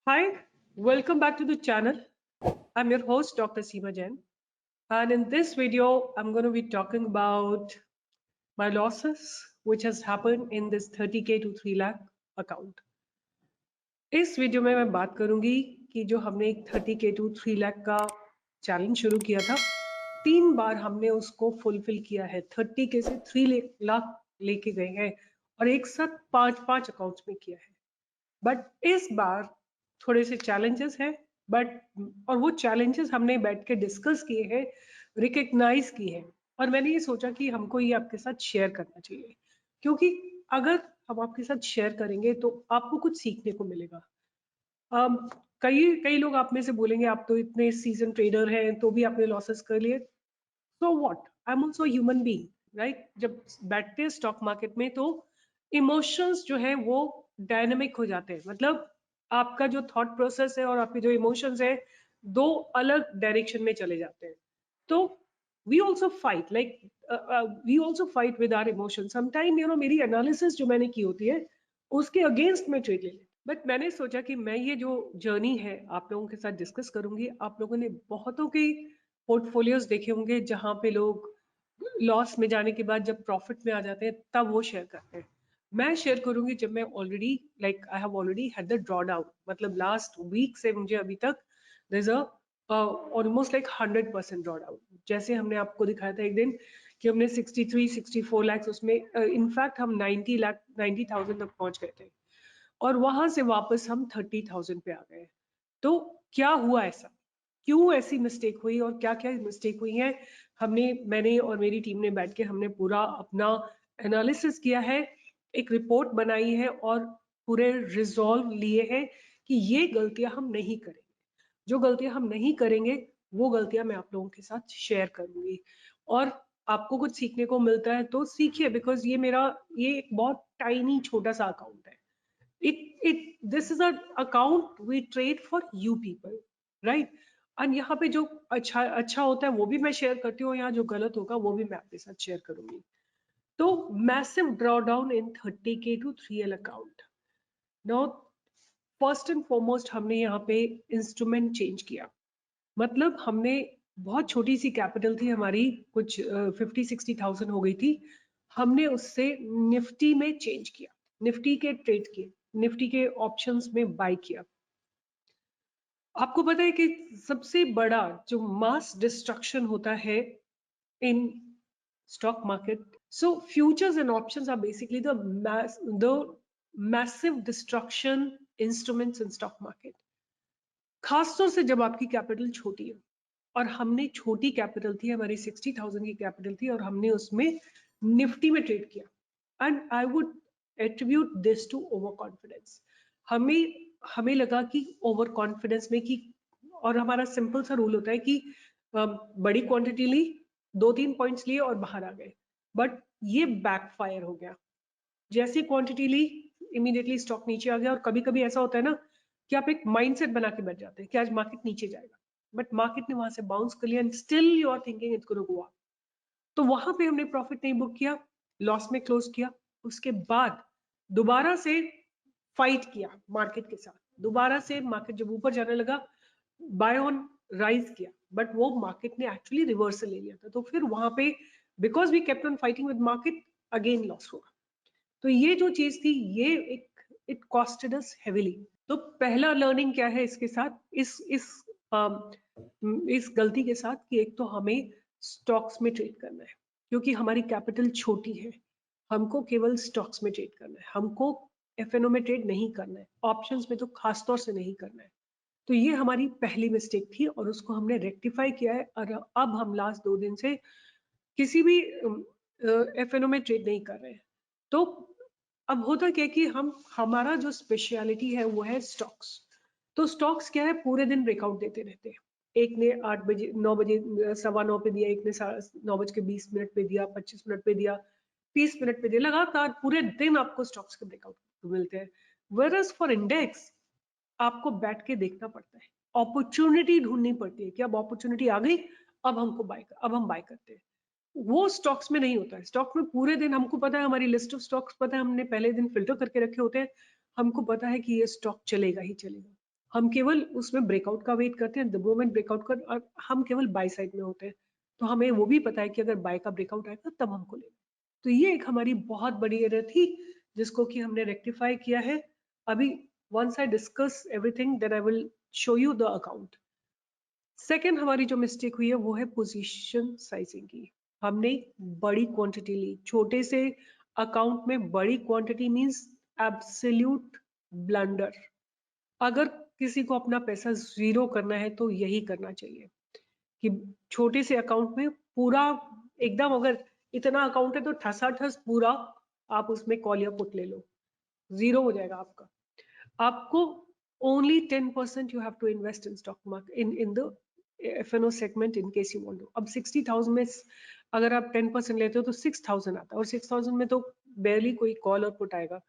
Hi, welcome back to the channel. I'm your host, Dr. Seema Jain. And in this video, I'm going to be talking about my losses, which has happened in this 30K to 3 lakh account. इस video में मैं बात करूंगी कि जो हमने एक 30K to 3 lakh का चैलेंज शुरू किया था, 3 बार हमने उसको फुलफिल किया है। 30K से 3 लाख लेके गए हैं और एक साथ 5 अकाउंट्स में किया है। बट इस बार थोड़े से चैलेंजेस हैं, बट और वो चैलेंजेस हमने बैठ के डिस्कस किए हैं, रिकग्नाइज किए हैं, और मैंने ये सोचा कि हमको ये आपके साथ शेयर करना चाहिए, क्योंकि अगर हम आपके साथ शेयर करेंगे तो आपको कुछ सीखने को मिलेगा। कई कई लोग आप में से बोलेंगे आप तो इतने सीजन ट्रेडर हैं तो भी आपने लॉसेस कर लिए। So what, I am also human being, right? जब बैठते हैं स्टॉक मार्केट में तो इमोशंस जो है वो डायनेमिक हो जाते हैं। मतलब आपका जो थॉट प्रोसेस है और आपके जो इमोशंस है, दो अलग डायरेक्शन में चले जाते हैं। तो we also fight, like we also fight with our emotion sometime. मेरी एनालिसिस जो मैंने की होती है उसके अगेंस्ट में ट्रेड ले लेती, बट मैंने सोचा कि मैं ये जो जर्नी है आप लोगों के साथ डिस्कस करूंगी। आप लोगों ने बहुतों के पोर्टफोलियोज देखे होंगे जहां पे लोग लॉस में जाने के बाद जब प्रॉफिट में आ जाते हैं तब वो शेयर करते हैं। मैं शेयर करूंगी जब मैं already, like I have already had the draw down, मतलब लास्ट वीक से मुझे अभी तक there is a almost like 100% draw down. जैसे हमने आपको दिखाया था एक दिन कि हमने 63-64 लाख उसमें, इनफैक्ट हम 90,000 तक पहुंच गए थे और वहां से वापस हम 30,000 पे आ गए। तो क्या हुआ ऐसा, क्यों ऐसी मिस्टेक हुई और क्या क्या मिस्टेक हुई है, मैंने और मेरी टीम ने बैठ के हमने पूरा अपना एनालिसिस किया है, एक रिपोर्ट बनाई है और पूरे रिजॉल्व लिए हैं कि ये गलतियां हम नहीं करेंगे। जो गलतियां हम नहीं करेंगे वो गलतियां मैं आप लोगों के साथ शेयर करूंगी, और आपको कुछ सीखने को मिलता है तो सीखिए, बिकॉज ये एक बहुत टाइनी छोटा सा अकाउंट है। This is an account we trade for you people, right? और यहाँ पे जो अच्छा होता है वो भी मैं शेयर करती हूँ, यहाँ जो गलत होगा वो भी मैं आपके साथ शेयर करूंगी। तो massive drawdown in 30K to 3L account. Now first and foremost हमने यहाँ पे इंस्ट्रूमेंट चेंज किया। मतलब हमने बहुत छोटी सी कैपिटल थी हमारी, कुछ 50-60 थाउजेंड हो गई थी। हमने उससे निफ्टी में चेंज किया, निफ्टी के ट्रेड किए, निफ्टी के ऑप्शंस में बाय किया। आपको पता है कि सबसे बड़ा जो मास डिस्ट्रक्शन होता है in stock market, so futures and options are basically the massive destruction instruments in stock market. खासतौर से जब आपकी कैपिटल छोटी है, और हमने छोटी कैपिटल थी, हमारी 60,000 की कैपिटल थी और हमने उसमें निफ्टी में ट्रेड किया। And I would attribute this to over confidence. हमें हमें लगा कि ओवर कॉन्फिडेंस में कि, और हमारा सिंपल सा रूल होता है कि बड़ी क्वांटिटी ली, 2-3 पॉइंट्स लिए और बाहर आ गए, बट ये बैकफायर हो गया। जैसी क्वांटिटी ली इमीडिएटली स्टॉक नीचे आ गया। और कभी कभी ऐसा होता है ना कि आप एक माइंडसेट बना के बैठ जाते हैं कि आज मार्केट नीचे जाएगा, बट मार्केट ने वहां से बाउंस कर लिया and still you are thinking it's gonna go up. तो वहां पे हमने प्रॉफिट नहीं बुक किया, लॉस में क्लोज किया। उसके बाद दोबारा से फाइट किया मार्केट के साथ, दोबारा से मार्केट जब ऊपर जाने लगा बाय ऑन राइज किया, बट वो मार्केट ने एक्चुअली रिवर्सल ले लिया था। तो फिर वहां पे because we kept on fighting with market, again loss हुआ। तो ये जो चीज थी ये एक इट कॉस्टेड अस हेविली। तो पहला लर्निंग क्या है इसके साथ, इस गलती के साथ, कि एक तो हमें स्टॉक्स में ट्रेड करना है क्योंकि हमारी कैपिटल छोटी है। हमको केवल स्टॉक्स में ट्रेड करना है, हमको एफएनओ में ट्रेड नहीं करना है, ऑप्शंस में तो खासतौर से नहीं करना है। तो ये हमारी पहली मिस्टेक थी और उसको हमने रेक्टिफाई किया है। और अब हम लास्ट 2 दिन से किसी भी एफएनओ में ट्रेड नहीं कर रहे हैं। तो अब होता क्या है कि हमारा जो स्पेशलिटी है वो है स्टॉक्स। तो स्टॉक्स क्या है, पूरे दिन ब्रेकआउट देते रहते हैं। एक ने 8 बजे, 9 बजे, 9:15 पे दिया, एक ने 9:20 पे दिया, 25 मिनट पे दिया, 30 मिनट पे दिया, लगातार पूरे दिन आपको स्टॉक्स के ब्रेकआउट मिलते हैं। वेरएज फॉर इंडेक्स आपको बैठ के देखना पड़ता है, अपॉर्चुनिटी ढूंढनी पड़ती है कि अब अपॉर्चुनिटी आ गई, अब हम बाय करते हैं। वो स्टॉक्स में नहीं होता है। स्टॉक में पूरे दिन हमको पता है, हमारी लिस्ट ऑफ स्टॉक्स पता है, हमने पहले दिन फिल्टर करके रखे होते हैं, हमको पता है कि ये स्टॉक चलेगा ही चलेगा। हम केवल उसमें ब्रेकआउट का वेट करते हैं, द मोमेंट ब्रेकआउट कर, और हम केवल बाय साइड में होते हैं, तो हमें वो भी पता है कि अगर बाय का ब्रेकआउट आएगा तब हमको लेना। तो ये एक हमारी बहुत बड़ी एरर थी जिसको कि हमने रेक्टिफाई किया है। अभी once I discuss everything then I will show you the account. Second हमारी जो मिस्टेक हुई है वो है पोजीशन साइजिंग की। हमने बड़ी क्वांटिटी ली, छोटे से अकाउंट में बड़ी क्वांटिटी मींस एब्सोल्यूट ब्लंडर। अगर किसी को अपना पैसा जीरो करना है तो यही करना चाहिए कि छोटे से अकाउंट में पूरा एकदम, अगर इतना अकाउंट है तो ठसाठस पूरा आप उसमें कॉल या पुट ले लो, जीरो हो जाएगा आपका। आपको only 10% you have to invest in stock market in the F&O segment in case you want to. अब 60,000 में अगर आप 10% लेते हो तो 6,000 आता है, और 6,000 में तो barely कोई कॉल और पुट आएगा।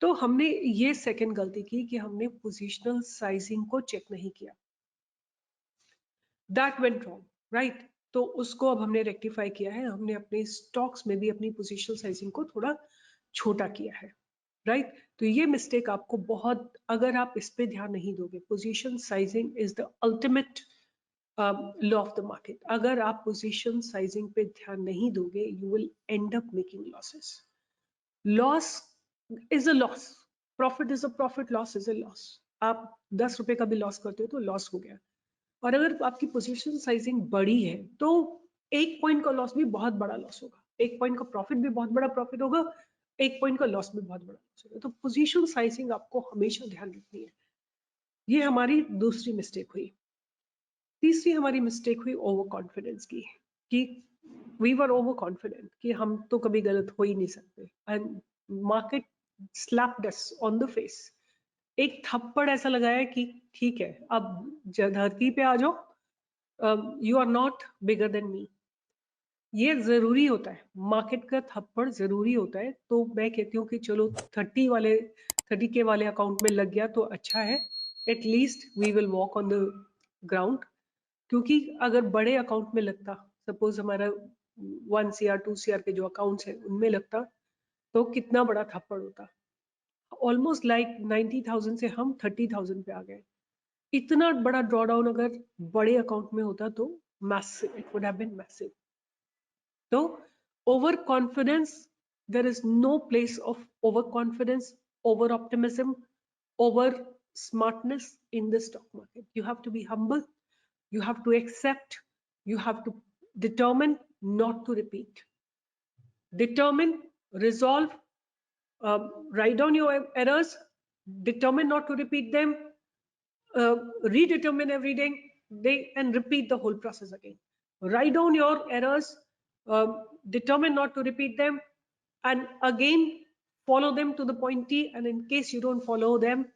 तो हमने ये सेकंड गलती की कि हमने पोजिशनल साइजिंग को चेक नहीं किया, दैट वेंट रॉन्ग, राइट। तो उसको अब हमने रेक्टिफाई किया है, हमने अपने स्टॉक्स में भी अपनी पोजिशनल साइजिंग को थोड़ा छोटा किया है, राइट। तो ये मिस्टेक आपको बहुत, अगर आप इस पे ध्यान नहीं दोगे, position sizing is the ultimate law of the market. अगर आप पोजीशन साइजिंग पे ध्यान नहीं दोगे you will and up making losses. Loss is a loss, profit is a profit, loss is a loss. आप 10 रुपए का भी लॉस करते हो तो लॉस हो गया, और अगर आपकी पोजीशन साइजिंग बड़ी है तो 1 पॉइंट का लॉस भी बहुत बड़ा लॉस होगा, 1 पॉइंट का प्रॉफिट भी बहुत बड़ा प्रॉफिट होगा, 1 पॉइंट का लॉस भी बहुत बड़ा लॉस होगा। तो पोजीशन साइजिंग आपको हमेशा ध्यान रखनी है। ये हमारी दूसरी मिस्टेक हुई। तीसरी हमारी मिस्टेक हुई ओवर कॉन्फिडेंस की, कि वी वर ओवर कॉन्फिडेंट कि हम तो कभी गलत हो ही नहीं सकते, and market slapped us on the face. एक थप्पड़ ऐसा लगाया कि ठीक है अब धरती पे आ जाओ, you are not bigger than me. ये जरूरी होता है, मार्केट का थप्पड़ जरूरी होता है। तो मैं कहती हूँ कि चलो 30 के वाले अकाउंट में लग गया तो अच्छा है, at least we will walk on the ground. क्योंकि अगर बड़े अकाउंट में लगता, सपोज हमारा 1 CR 2 CR के जो अकाउंट्स है उनमें लगता, तो कितना बड़ा थप्पड़ होता। ऑलमोस्ट लाइक 90,000 से हम 30,000 पे आ गए। इतना बड़ा ड्रॉडाउन अगर बड़े अकाउंट में होता तो massive, it would have been massive. तो over confidence, there is no place of over confidence, over optimism, over smartness in the stock market. You have to be humble, you have to accept, you have to determine not to repeat. Determine, resolve, write down your errors, determine not to repeat them, redetermine every day and repeat the whole process again. Write down your errors, determine not to repeat them, and again follow them to the point T. And in case you don't follow them,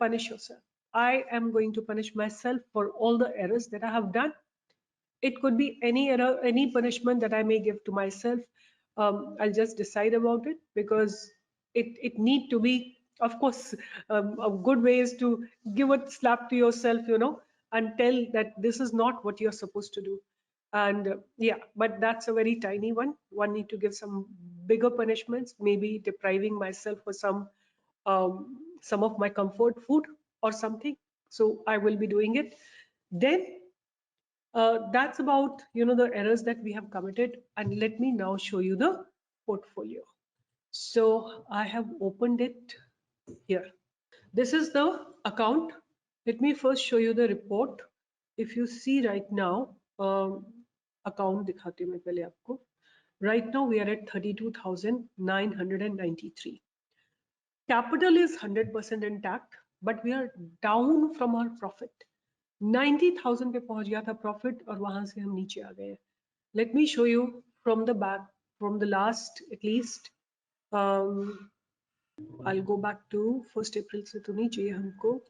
punish yourself. I am going to punish myself for all the errors that I have done. It could be any error, any punishment that I may give to myself. I'll just decide about it, because it need to be, of course, a good way is to give a slap to yourself, and tell that this is not what you're supposed to do. And yeah, but that's a very tiny one. One need to give some bigger punishments, maybe depriving myself for some of my comfort food or something. So I will be doing it. Then that's about the errors that we have committed. And let me now show you the portfolio. So I have opened it here. This is the account. Let me first show you the report. If you see right now, account दिखाती हूँ मैं पहले आपको. Right now we are at 32,993. Capital is 100% intact, but we are down from our profit. 90,000 पे पहुंच गया था profit, और वहां से हम नीचे आ गए. Let me show you from the back, from the last at least. I'll go back to 1st April से तो नहीं चाहिए हमको.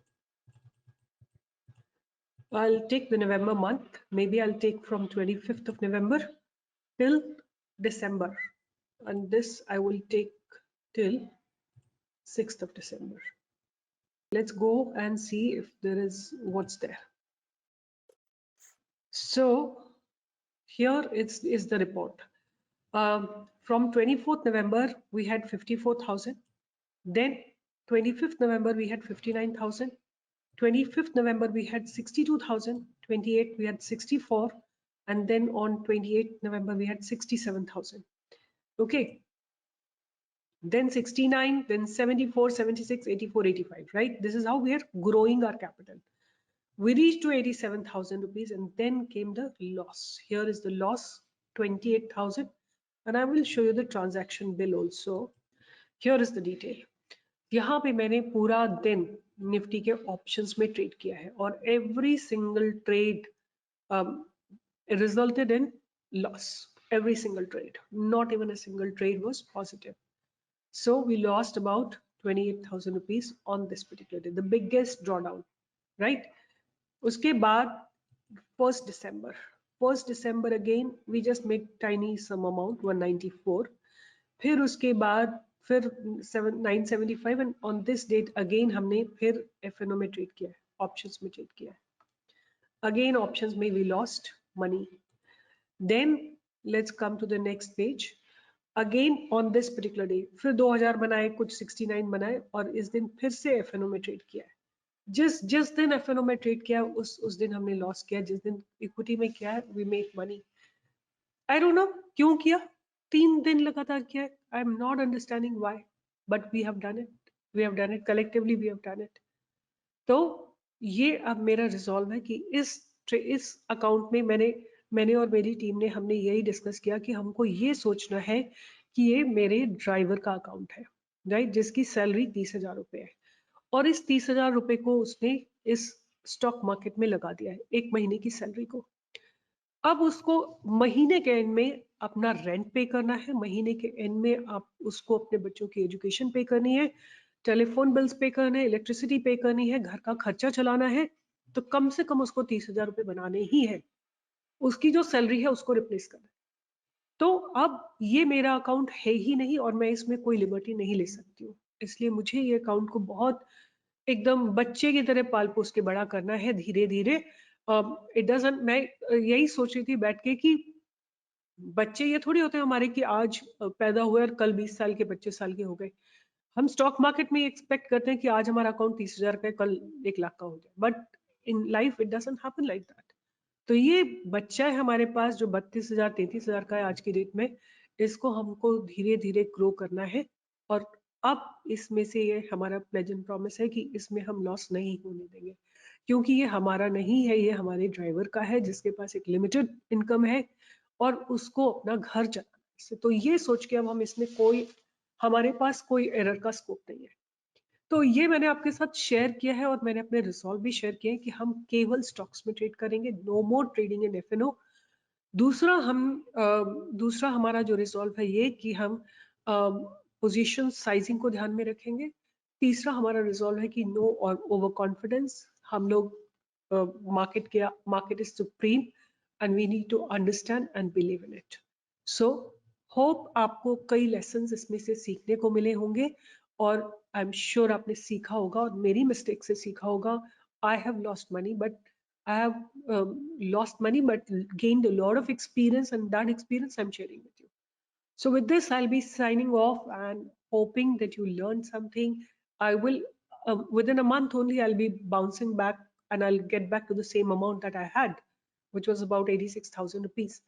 I'll take the November month. Maybe I'll take from 25th of November till December, and this I will take till 6th of December. Let's go and see if there is what's there. So here is the report. From 24th November we had 54,000. Then 25th November we had 59,000. 25th November we had 62,000, 28th we had 64, and then on 28th November we had 67,000. Okay. Then 69, then 74, 76, 84, 85, right? This is how we are growing our capital. We reached to 87,000 rupees and then came the loss. Here is the loss, 28,000. And I will show you the transaction bill also. Here is the detail. यहाँ पे मैंने पूरा दिन Nifty के options में trade किया है और every single trade resulted in loss. Every single trade, not even a single trade was positive. So we lost about 28,000 rupees on this particular day, the biggest drawdown, right? उसके बाद 1st December again we just made tiny sum amount 194. फिर उसके बाद फिर 975 and on this date again हमने फिर FNO में trade किया है, ऑप्शंस में ट्रेड किया है. Again options में we lost money. Then let's come to the next page. Again on this particular day फिर 2000 बनाए, कुछ 69 बनाए और इस दिन फिर से FNO में ट्रेड किया है. जिस दिन FNO में ट्रेड किया उस दिन हमने लॉस किया, जिस दिन इक्विटी में किया है we make money. I don't know क्यों किया, 3 दिन लगातार किया है. I am not understanding why, but we have done it. We have done it collectively. We have done it. तो ये अब मेरा रिजॉल्व है कि इस अकाउंट में मैंने और मेरी टीम ने हमने यही डिस्कस किया कि हमको ये सोचना है कि ये मेरे ड्राइवर का अकाउंट है, राइट, जिसकी सैलरी 30,000 रुपये है और इस 30,000 रुपये को उसने इस स्टॉक मार्केट में लगा दिया है 1 महीने की सैलरी को. अब उसको महीने के एंड में अपना रेंट पे करना है, महीने के एंड में आप उसको अपने बच्चों की एजुकेशन पे करनी है, टेलीफोन बिल्स पे करने हैं, इलेक्ट्रिसिटी पे करनी है, घर का खर्चा चलाना है, तो कम से कम उसको 30,000 रुपये बनाने ही है. उसकी जो सैलरी है उसको रिप्लेस करना है. तो अब ये मेरा अकाउंट है ही नहीं और मैं इसमें कोई लिबर्टी नहीं ले सकती हूँ, इसलिए मुझे ये अकाउंट को बहुत एकदम बच्चे की तरह पाल पोस के बड़ा करना है धीरे धीरे. इट डजंट, मैं यही सोच रही थी बैठ के कि बच्चे ये थोड़ी होते हैं हमारे कि आज पैदा हुए और कल 20 साल के 25 साल के हो गए. हम स्टॉक मार्केट में एक्सपेक्ट करते हैं कि आज हमारा अकाउंट 30,000 का है, कल 1 लाख का हो जाए, but in life it doesn't happen like that. तो ये बच्चा है हमारे पास जो 32,000 33,000 का है आज की डेट में, इसको हमको धीरे धीरे ग्रो करना है और अब इसमें से ये हमारा प्लेज एंड प्रॉमिस है कि इसमें हम लॉस नहीं होने देंगे, क्योंकि ये हमारा नहीं है, ये हमारे ड्राइवर का है जिसके पास एक लिमिटेड इनकम है और उसको अपना घर चलाना है. तो ये सोच के अब हम इसमें हमारे पास कोई एरर का स्कोप नहीं है. तो ये मैंने आपके साथ शेयर किया है और मैंने अपने रिजॉल्व भी शेयर किए हैं कि हम केवल स्टॉक्स में ट्रेड करेंगे, no more trading in FNO. दूसरा हमारा जो रिजॉल्व है ये कि हम पोजीशन साइजिंग को ध्यान में रखेंगे. तीसरा हमारा रिजॉल्व है कि नो और ओवर कॉन्फिडेंस. हम लोग market is supreme and we need to understand and believe in it. So hope आपको कई लेसन्स इसमें से सीखने को मिले होंगे और आई एम श्योर आपने सीखा होगा और मेरी मिस्टेक से सीखा होगा. I have lost money but I have lost money but gained a lot of experience, and that experience I'm sharing with you. So with this, I'll be signing off and hoping that you learned something. I will, within a month only, I'll be bouncing back and I'll get back to the same amount that I had, which was about 86,000 rupees.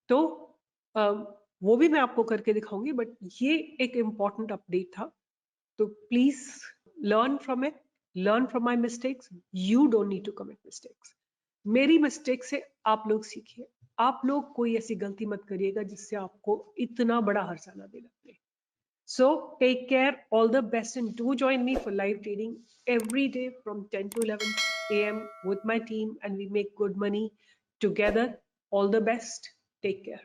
तो वो भी मैं आपको करके दिखाऊंगी, but ये एक important update था. तो please learn from it. Learn from my mistakes. You don't need to commit mistakes. मेरी मिस्टेक से आप लोग सीखिए. आप लोग कोई ऐसी गलती मत करिएगा जिससे आपको इतना बड़ा हर्जाना देना पड़े. So take care, all the best, and do join me for live trading every day from 10 to 11 a.m. with my team, and we make good money together. All the best. Take care.